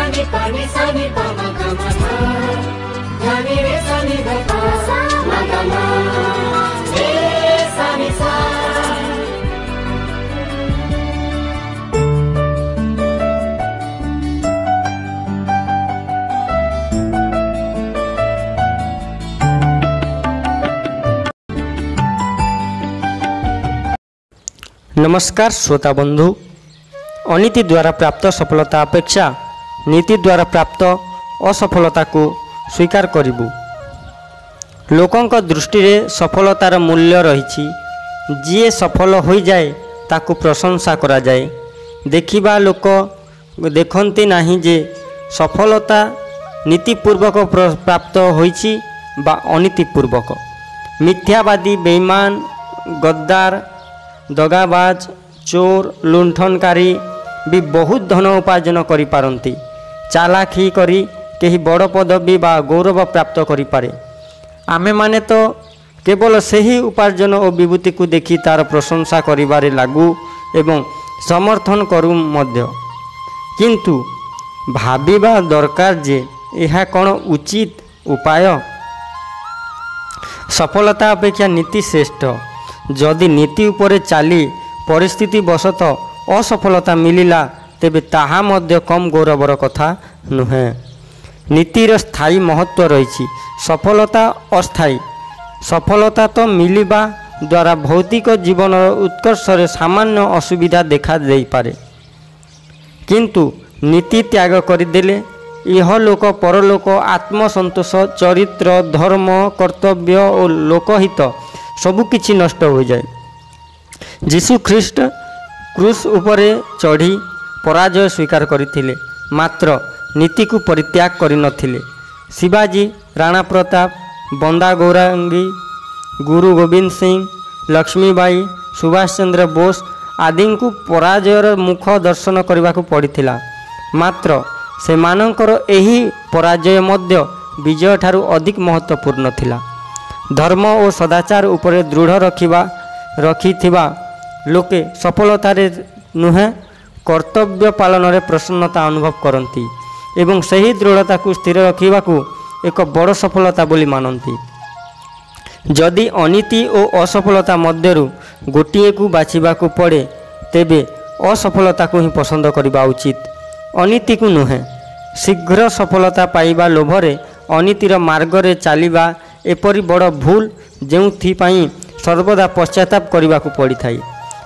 ni pa ni sa ni pa ma ga ma pa ga ni re sa ni ga pa ma ga ma re sa ni sa। नमस्कार श्रोता बंधु, अनीति द्वारा प्राप्त सफलता अपेक्षा नीति द्वारा प्राप्त असफलता को स्वीकार करिबु। लोकंक दृष्टि रे सफलतार मूल्य रही। जी सफल हो जाए ताकू प्रशंसा करा जाए। देखिबा लोक देखती नहीं जे सफलता नीतिपूर्वक प्राप्त होइछि बा अनीतिपूर्वक। मिथ्यावादी, बेईमान, गद्दार, दगाबाज, चोर, लुंठनकारी भी बहुत धन उपार्जन करि पारंती। चालाखी करी केही बड़ पदवी बा गौरव प्राप्त करि पारे। आमे माने तो केवल सही उपार्जन और विभूति को देखि तार प्रशंसा करिबारे लागू एवं समर्थन करू मध्य। किंतु भाबिबा दरकार जे यह कौन उचित उपाय। सफलता अपेक्षा नीति श्रेष्ठ। जदि नीति उपरे चाली परिस्थिति बशत असफलता मिलिला तेबे ताहा मध्य कम गौरवर कथा नुहे। नीतिर स्थायी महत्व रही, सफलता अस्थायी। सफलता तो मिलिबा द्वारा भौतिक जीवन उत्कर्ष सामान्य असुविधा देखा दे पारे, किंतु नीति त्याग करदेले यह लोक परलोक, आत्मसंतोष, चरित्र, धर्म, कर्तव्य और लोकहित सबुकिछि नष्ट हो जाए। जीशु ख्रीष्ट क्रूस उपरे चढ़ी पराजय स्वीकार करथिले, मात्र नीति को परित्याग करि नथिले। शिवाजी, राणा प्रताप, बंदा गौरांगी, गुरु गोविंद सिंह, लक्ष्मीबाई, सुभाष चंद्र बोस आदि को पराजयर मुख दर्शन करने को पड़िथिला, मात्र सेमानंकर एही पराजय मध्य विजय ठारू अधिक महत्वपूर्ण थिला। धर्म और सदाचार उपरे दृढ़ रखिथिबा लोके सफलतारे नुहे कर्तव्य पालन रे प्रसन्नता अनुभव करती एवं सही दृढ़ता को स्थिर रखा को एक बड़ सफलता बोली मानती। जदि अनीति और असफलता मध्यरु गोटिए को बाछिबा को पड़े तेबे असफलता को ही पसंद करबा उचित, अनीति को नुहे। शीघ्र सफलता पाइबा लोभरे अनीतिर मार्गरे चलिबा एपरी बड़ भूल जोथिपाई सर्वदा पश्चाताप करने को पड़ी था।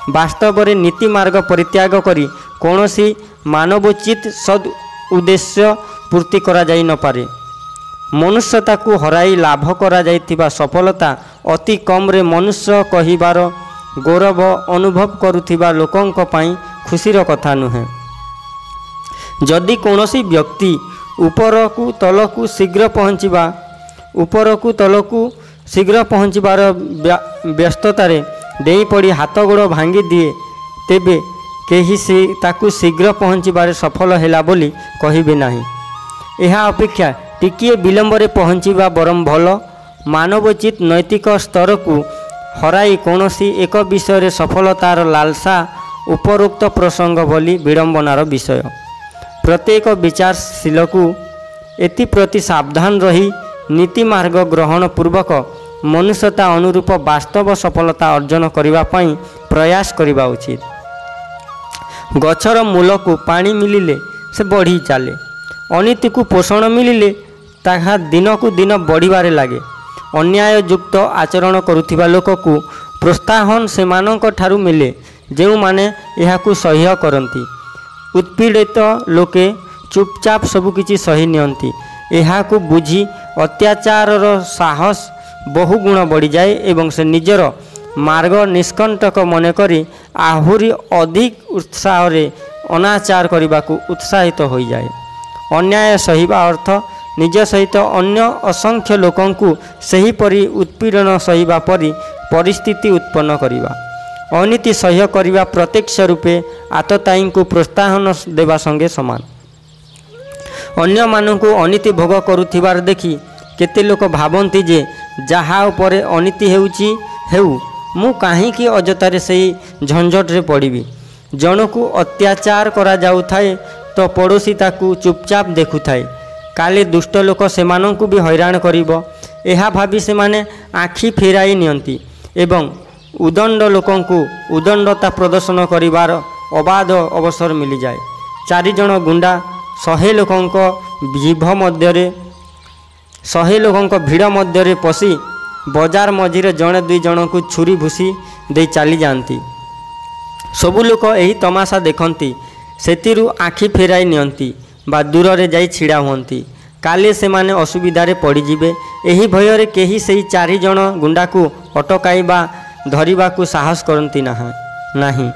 वास्तव में नीति मार्ग परित्याग करी कौनसी मानवोचित सद उद्देश्य पूर्ति करा जाई न पारे। मनुष्यता को हराई लाभ करा जाइथिबा सफलता अति कम रे मनुष्य कहिबार गौरव अनुभव करुथिबा लोकंक पई खुशीर कथा नुहे। जदि कौनसी व्यक्ति ऊपर को तल को शीघ्र पहुँचबार व्यस्ततारे डेई पड़ी हाथ गोड़ भांगी दिए तेबे केही ताकू शीघ्र पहुँचबार सफल हैला बोली कहिबे नाही। एहा अपेक्षा टिकिए विलंबरे पहुँचवा बरम भल। मानवोचित नैतिक स्तर को हराई कौनसी एक विषय सफलतार लालसा उपरोक्त प्रसंग बोली विडंबनार विषय। प्रत्येक विचारशील को एप्रति सावधान रही नीति मार्ग ग्रहण पूर्वक मनुष्यता अनुरूप वास्तव सफलता अर्जन करने पाई प्रयास करने उचित। गछर मूल को पानी मिलिले से बढ़ी चले, अनीति को पोषण मिलिले ताहा दिन को दिन बढ़िबारे लागे। अन्याययुक्त आचरण करुथिबा लोक को प्रोत्साहन सेमानंक ठारू मिले जो माने यहाकू सह्य करती। उत्पीड़ित लोके चुपचाप सबुकिछि सही नियंती। यहाकू बुझी अत्याचारर साहस बहु गुण बढ़ी जाए एवं से निजर मार्ग निष्कंटक मन करी आहुरी अधिक उत्साह रे अनाचार करने को उत्साहित हो जाए। अन्याय सहिबा अर्थ निज सहित अन्य असंख्य लोकं को सहीपरि उत्पीड़न सहिबा परि परिस्थिति उत्पन्न करिबा। अनीति सह्य करिबा प्रत्यक्ष रूपे आतताई को प्रोत्साहन देवा संगे समान। अन्य मानकु अनीति भोग करुथिबार देखि केते लोक भाबंती जे जहा उपरे अनीति हेउची हेउ मु काहीकि अजतारे सही झंझट रे पड़िबी। जनकु अत्याचार करा जाउथाए तो पड़ोशी ताकू चुपचाप देखुथाए। काले दुष्ट लोक सेमानंकु भी हैरान करिबो एहा भाबी से माने आखि फेराई नियंती एवं उदंड लोकंकु उदंडता प्रदर्शन करिवार अबाध अवसर मिली जाए। 4 जण गुंडा 100 लोकंक भिड़ मध्य पशि बजार मझिरे जड़े 2 जन को छुरी भूसी दे चली जाती। सबु लोक यही तमाशा देखती सेतिरु आखि फेराई नियंती बा दूर रे जाई छिड़ा हुंती। काले से माने असुविधारे पड़ीजिबे एही भयरे केही सेही 4 जण गुंडा को अटकाइबा धरिबा को साहस करती नाही।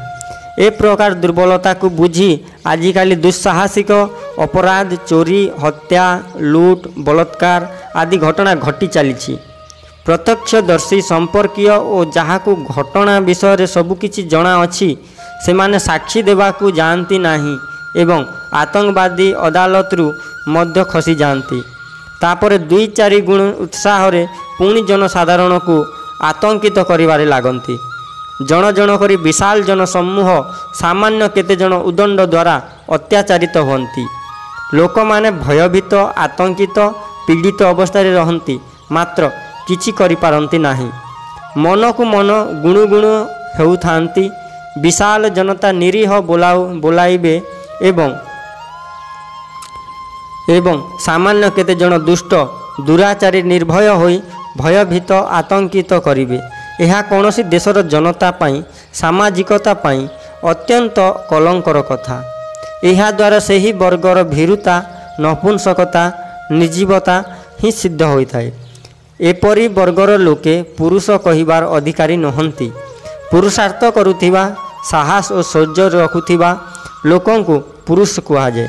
ए प्रकार दुर्बलता को बुझी आजिकाली दुस्साहसिक अपराध चोरी हत्या लूट बलात्कार आदि घटना घटी चली। प्रत्यक्षदर्शी संपर्कीय और जहाँ को घटना विषय सबुकिछि जଣା अछि से माने साक्षी देवाकू जाती नाही एवं आतंकवादी अदालतरू मध्य खसी जाती। तापर 2-4 गुण उत्साह पुणी जनसाधारण को आतंकित करिवारे लागंती। जन जन करी विशाल जनसमूह सामान्य केते जन उदंड द्वारा अत्याचारित होती। लोक माने भयभीत आतंकित पीड़ित अवस्था रहती मात्र किछि करि पारंती नाही। मन को मन गुणुगुणु हेउथांती। विशाल जनता निरीह बोलाइबे एवं सामान्य केते जन दुष्ट दुराचारी निर्भय होई भयभीत आतंकित करिवे। यह कौनसी देशर जनता पाई सामाजिकता पाई अत्यंत कलंकर कथा। यह द्वारा सही वर्गर भीरुता नपुंसकता निर्जीवता ही सिद्ध होता है। एपरी वर्गर लोके पुरुष कहिबार अधिकारी नहंती। पुरुषार्थ करुथिबा साहस और शौर्य रखुथिबा लोकंकु पुरुष कुहा जाए।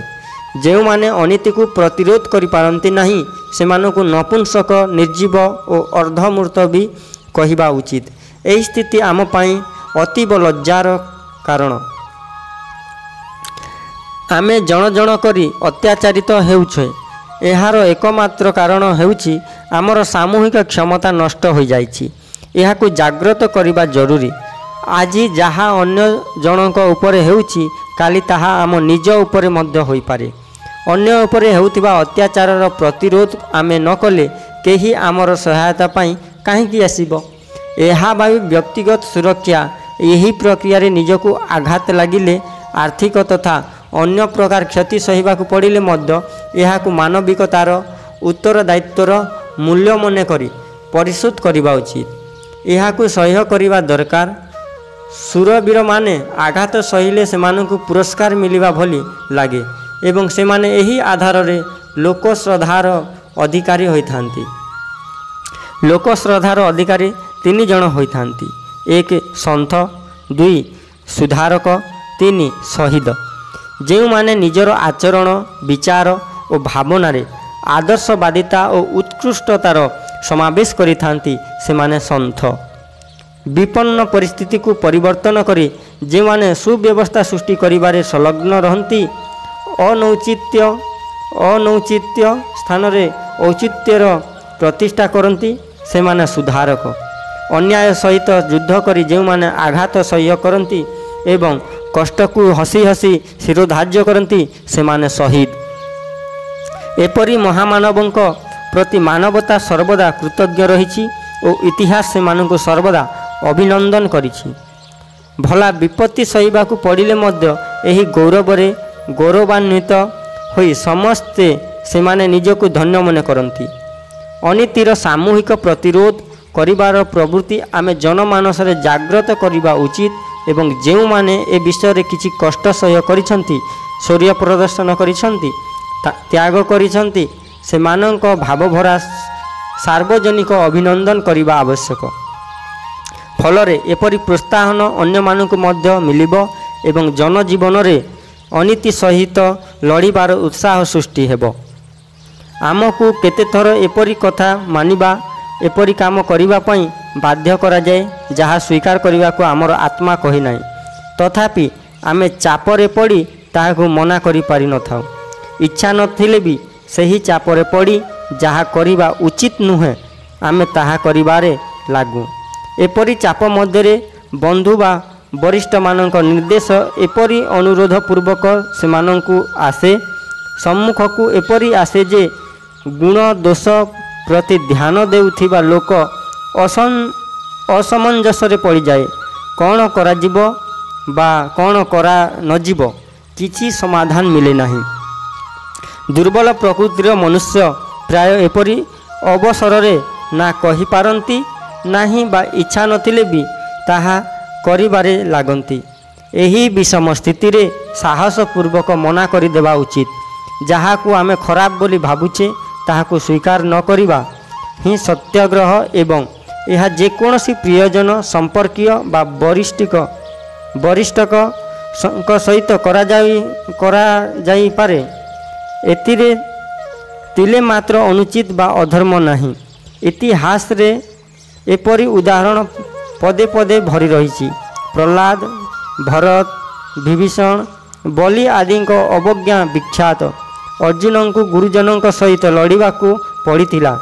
जो माने अनीति को प्रतिरोध करि पारंती नाही सेमानकु नपुंसक निर्जीव और अर्धमूर्त भी कहिबा उचित। एही स्थिति आम पाई अतीब लज्जार कारण। आमे जण जण करी अत्याचारित हेउछे। एहार एकमात्र कारण हेउछि आमर सामूहिक क्षमता नष्ट हो जाइछि। एहाकु जागृत करिबा जरूरी। आज जहाँ अन्य जनक उपरे हेउछि काली ताहा आम निज उपरे मध्य होई पारे। अन्य उपरे हेउथिबा अत्याचारर प्रतिरोध आमे न कले केही आमर सहायता पाई काहीकि आसीबो। एहा भावी व्यक्तिगत सुरक्षा यही प्रक्रिया रे निजको आघात लागिले आर्थिक तथा अन्य प्रकार क्षति सहिबाकु पड़िले मध्य एहाकु मानविकतार उत्तरदायित्वर मूल्य मने करी परिशोध करिबा उचित। एहाकु सह्य करिबा दरकार। सुरवीर माने आघात सहिले सेमानकु पुरस्कार मिलिबा भली लागे एवं सेमाने एही आधार रे लोक श्रद्धार अधिकारी होइथांती। लोक श्रद्धार अधिकारी 3 जण होइथांती। 1 सन्थ 2 सुधारक 3 शहीद। जो माने निजर आचरण विचार और भावनारे आदर्शवादिता और उत्कृष्टतार समावेश करिथांती से माने सन्थ। विपन्न परिस्थिति को परिवर्तन करी जे माने सुव्यवस्था सृष्टि करिबारे संलग्न रहंती अनौचित्य स्थान रे औचित्यर प्रतिष्ठा करती से माने सुधारक। अन्याय सहित युद्ध करी जे माने आघात सह्य करती एवं कष्ट को हसी हसी शिरोधार्य करती से माने शहीद। एपरी महामानवंक प्रति मानवता सर्वदा कृतज्ञ रही और इतिहास से मानक सर्वदा अभिनंदन करिछि। भला विपत्ति सहिबाकु पड़िले मध्य एही गौरवरे गौरवान्वित होई समस्ते सेमाने निजको धन्य मन करती। अनीतिर सामूहिक प्रतिरोध करिबार प्रवृत्ति आमे जनमानस रे जागृत करिबा उचित एवं जेउ माने ए विषय रे किछि कष्ट सह्य करिसंती शौर्य प्रदर्शन करिसंती त्याग करिसंती सेमानक भावभरा सार्वजनिक अभिनंदन करिबा आवश्यक। फलरे एपरि प्रोत्साहन अन्य मानक मध्य मिलिबो एवं जनजीवन रे अनीति सहित लड़िबार उत्साह सृष्टि हेबो। आमको केते थर एपरि कथा मानिबा एपरि काम करिबा पई बाध्य करा जाए जहाँ स्वीकार करिबा को आमर आत्मा कहि नाही। तथापि आमे चापरे पड़ी ताहाको मना करि पारि न थाउ। इच्छा नथिले भी सही चापरे पड़ी जहाँ करिबा उचित नुहे आमे ताहा करिबारे लागू। एपरि चाप मध्यरे बंधु बा वरिष्ठମାନଙ୍କ निर्देश एपरि अनुरोधपूर्वक सेमानଙ୍କୁ आसे सम्मुखକୁ एपरि आसे जे गुण दोष प्रति ध्यान देउथिबा लोक असमंजसरे पड़ जाए। कौन कराजिब बा कौन करा नजिब किछि समाधान मिले नहीं। दुर्बल प्रकृतिर मनुष्य प्राय एपरि अवसर ना कहि पारंती नाही बा इच्छा नथिले भी ताहा करिबारे लागंती। एही विषम स्थिति रे साहसपूर्वक मना करि देबा उचित। जहाकू आमे खराब बोली भाबुचे ताहाकू स्वीकार न करिबा ही सत्याग्रह एवं यह जेकोसी प्रियजन संपर्कीय बा वरिष्ठक सहित करा जाई पारे। एतिरे तिले मात्र अनुचित बा अधर्म नहीं। इतिहास रे एपरी उदाहरण पदे पदे भरी रही। प्रहलाद, भरत, विभीषण, बलि आदि अवज्ञा विख्यात। अर्जुन को गुरुजन सहित लड़वा पड़ता।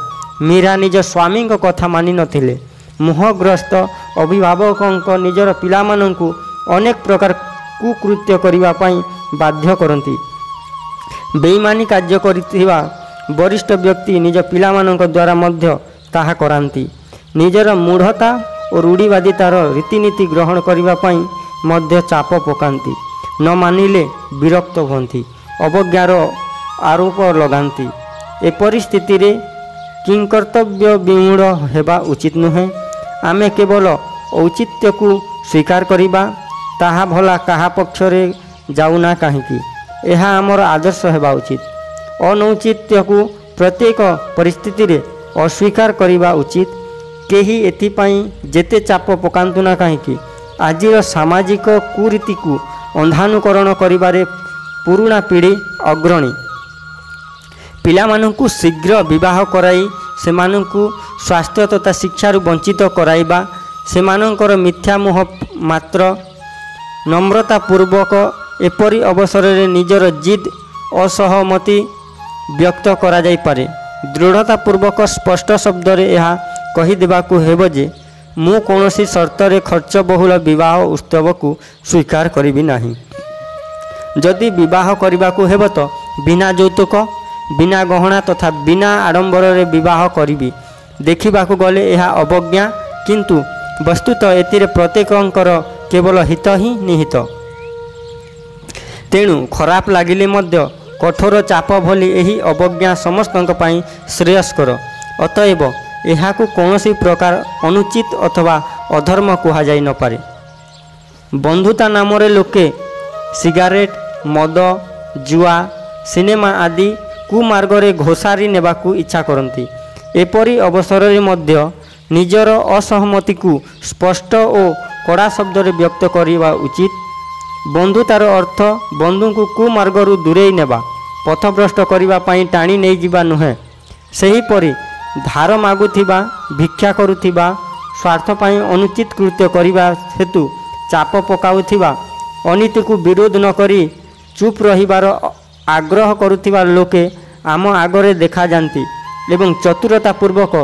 मीरा निज स्वामी कथा मानि नथिले। मोहग्रस्त अभिभावक निजर पिलामानंकु अनेक प्रकार कुकृत्य करने बाध्य करती। बेईमानी कार्य करिथिबा वरिष्ठ व्यक्ति निज पिलामानंक द्वारा मध्य ताहा करांती। निजर मूढ़ता और रूढ़ीवादितार रीतिनीति ग्रहण करने मध्य चाप पकांती। न मानिले विरक्त होती। अवज्ञार आरोप लगांती। ए परिस्थिति रे किंकर्तव्य विमूढ़ हेबा उचित नुहे। आमे केवल औचित्य को स्वीकार करिबा ताहा भला कहा पक्षरे जाऊना कहीं। यह आमर आदर्श हेबा उचित। अनौचित्य को प्रत्येक परिस्थिति रे अस्वीकार करिबा उचित। केही एथिपाई जेते चाप पकांतु ना कहीं आजिर सामाजिक कुरीति को अंधानुकरण करिबारे पुरुणा पीढ़ी अग्रणी। पिलामानंकु शीघ्र विवाह कराई सेमानंकु स्वास्थ्य तथा शिक्षारु वंचित कराइबा सेमानंकर मिथ्या मोह मात्र। नम्रतापूर्वक एपरी अवसर रे निजर जिद असहमति व्यक्त करा जाई पारे। दृढ़तापूर्वक स्पष्ट शब्द रे यह कहीदेवाकू हेब जे मु कौनसी शर्त रे खर्च बहुल विवाह उत्सव को स्वीकार करिबि नाही। जदि विवाह करबाकू हेब तो बिना यौतुक बिना गहना तथा बिना आडंबर रे विवाह करिबि। देखिबाकू गले यह अवज्ञा किंतु वस्तुतः एतिरे प्रत्येकंकर केवल हित ही निहित। तेणु खराब लागिले मध्य कठोर चाप भली एही अवज्ञा समस्तंक पाई श्रेयस्कर। अतएव एहाकू कौनसी प्रकार अनुचित अथवा अधर्म कहा जाई न पारे। बंधुता नाम रे लोके सिगारेट, मद, जुआ, सिनेमा आदि कुमार्गरे घोषारी नेबाकू इच्छा करती। एपरी अवसर रे मध्य निजर असहमति को स्पष्ट और कड़ा शब्द रे व्यक्त करिबा उचित। बंधुतार अर्थ बंधु को कुमार्गरु दूरेई नेबा, पथभ्रष्ट करिबा पाई टाणी नहीं जिबा नुहे। सही परी धार मागुथिबा, भिक्षा करुथिबा, स्वार्थ पाई अनुचित कृत्य करिबा हेतु चाप पकाउथिबा, अनीति को विरोध न करी चुप रहिबार आग्रह करुथिबा लोके आम आगरे देखा जाती एवं चतुरतापूर्वक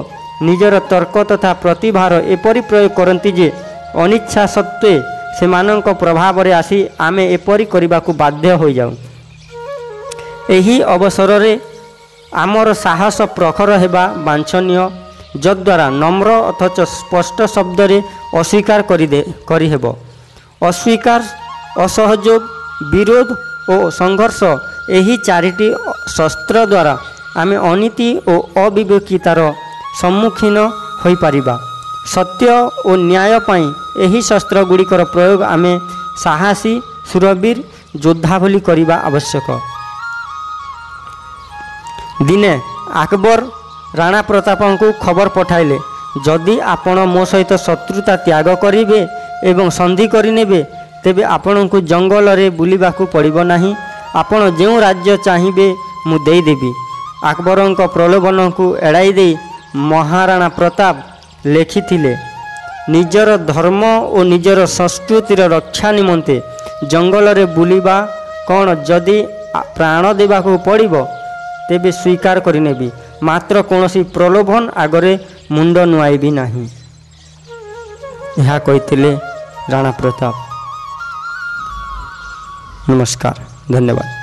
निजर तर्क तथा प्रतिभार एपरी प्रयोग करती जे अनिच्छा सत्वे सेमानंक प्रभाव रे आसी आमे एपरी करिबाकू बाध्य हो जाऊ। एही अवसर रे आमर साहस प्रखर हेबा वांछनीय, जद्वारा नम्र अथच स्पष्ट शब्द रे अस्वीकार करि हेब। अस्वीकार, असहयोग, विरोध और संघर्ष एही चारिटी शस्त्र द्वारा आमे अनीति और अविवेकितार सम्मुखीन होई पारिबा। सत्य और न्याय पाई एही शस्त्र गुड़िकर प्रयोग आमे साहसी सुरवीर योद्धा भली करिबा आवश्यक। दिने अकबर राणा प्रतापन को खबर पठाइले, जदि आपण मो सहित शत्रुता त्याग करिवे एवं संधि करिनेबे तेबे आपण को जंगल रे बुलिबाकू पड़िबो नाही। आपण जेउ राज्य चाहिए मु देई देबी। अकबरंक प्रलोभन को एड़ाई दे महाराणा प्रताप लेखिथिले, निजर धर्म और निजर संस्कृतिर रक्षा निमंते जंगल रे बुलिबा कौन जदि प्राण देबाकू पड़िबो तेबे स्वीकार करिनेबी, मात्र कौनसी प्रलोभन आगरे मुंड नुआईबी नाही। यह कहिथिले राणा प्रताप। ନମସ୍କାର, ଧନ୍ୟବାଦ।